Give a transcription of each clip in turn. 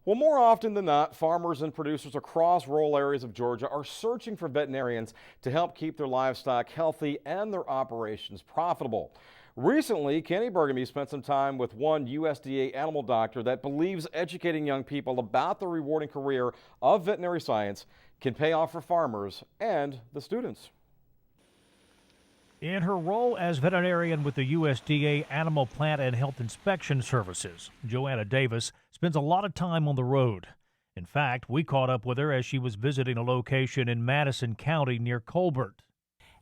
Well, more often than not, farmers and producers across rural areas of Georgia are searching for veterinarians to help keep their livestock healthy and their operations profitable. Recently, Kenny Burgamy spent some time with one USDA animal doctor that believes educating young people about the rewarding career of veterinary science can pay off for farmers and the students. In her role as veterinarian with the USDA Animal Plant and Health Inspection Services, Joanna Davis spends a lot of time on the road. In fact, we caught up with her as she was visiting a location in Madison County near Colbert.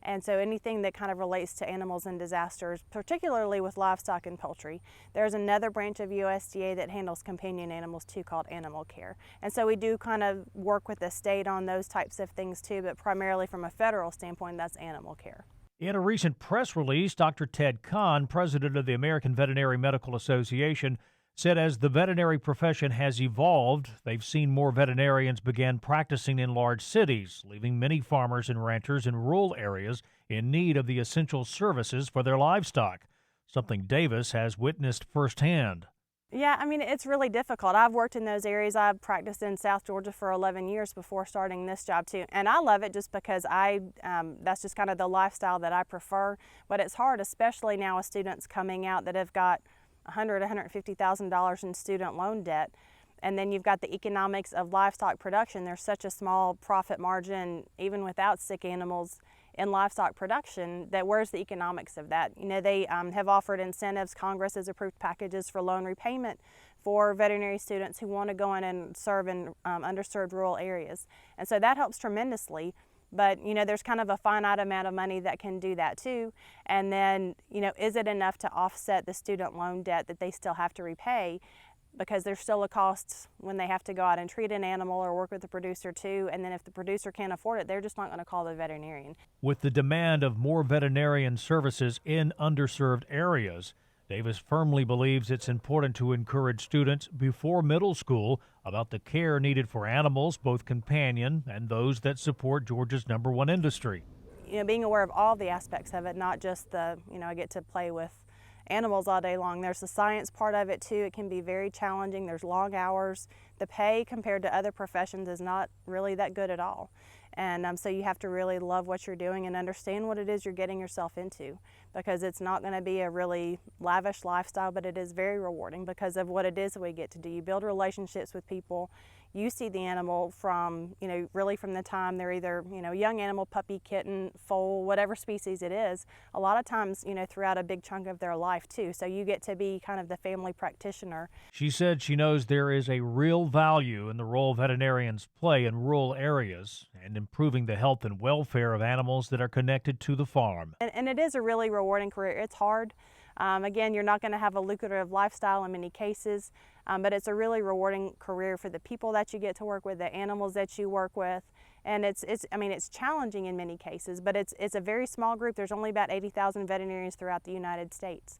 And so anything that kind of relates to animals and disasters, particularly with livestock and poultry. There's another branch of USDA that handles companion animals too, called animal care. And so we do kind of work with the state on those types of things too, but primarily from a federal standpoint, that's animal care. In a recent press release, Dr. Ted Kahn, president of the American Veterinary Medical Association, said as the veterinary profession has evolved, they've seen more veterinarians begin practicing in large cities, leaving many farmers and ranchers in rural areas in need of the essential services for their livestock, something Davis has witnessed firsthand. Yeah, I mean, it's really difficult. I've worked in those areas. I've practiced in South Georgia for 11 years before starting this job too. And I love it just because that's just kind of the lifestyle that I prefer. But it's hard, especially now with students coming out that have got $150,000 in student loan debt. And then you've got the economics of livestock production. There's such a small profit margin, even without sick animals in livestock production, that where's the economics of that? You know, they have offered incentives. Congress has approved packages for loan repayment for veterinary students who want to go in and serve in underserved rural areas. And so that helps tremendously. But, you know, there's kind of a finite amount of money that can do that too. And then, you know, is it enough to offset the student loan debt that they still have to repay? Because there's still a cost when they have to go out and treat an animal or work with the producer too. And then if the producer can't afford it, they're just not going to call the veterinarian. With the demand of more veterinarian services in underserved areas, Davis firmly believes it's important to encourage students before middle school about the care needed for animals, both companion and those that support Georgia's #1 industry. You know, being aware of all the aspects of it, not just the, you know, I get to play with animals all day long. There's the science part of it too. It can be very challenging. There's long hours. The pay compared to other professions is not really that good at all. And so you have to really love what you're doing and understand what it is you're getting yourself into, because it's not going to be a really lavish lifestyle, but it is very rewarding because of what it is that we get to do. You build relationships with people. You see the animal from, you know, really from the time they're either, you know, young animal, puppy, kitten, foal, whatever species it is, a lot of times, you know, throughout a big chunk of their life too. So you get to be kind of the family practitioner. She said she knows there is a real value in the role veterinarians play in rural areas and improving the health and welfare of animals that are connected to the farm. And it is a really rewarding career. It's hard. Again, you're not going to have a lucrative lifestyle in many cases, but it's a really rewarding career for the people that you get to work with, the animals that you work with. And I mean, it's challenging in many cases, but it's a very small group. There's only about 80,000 veterinarians throughout the United States.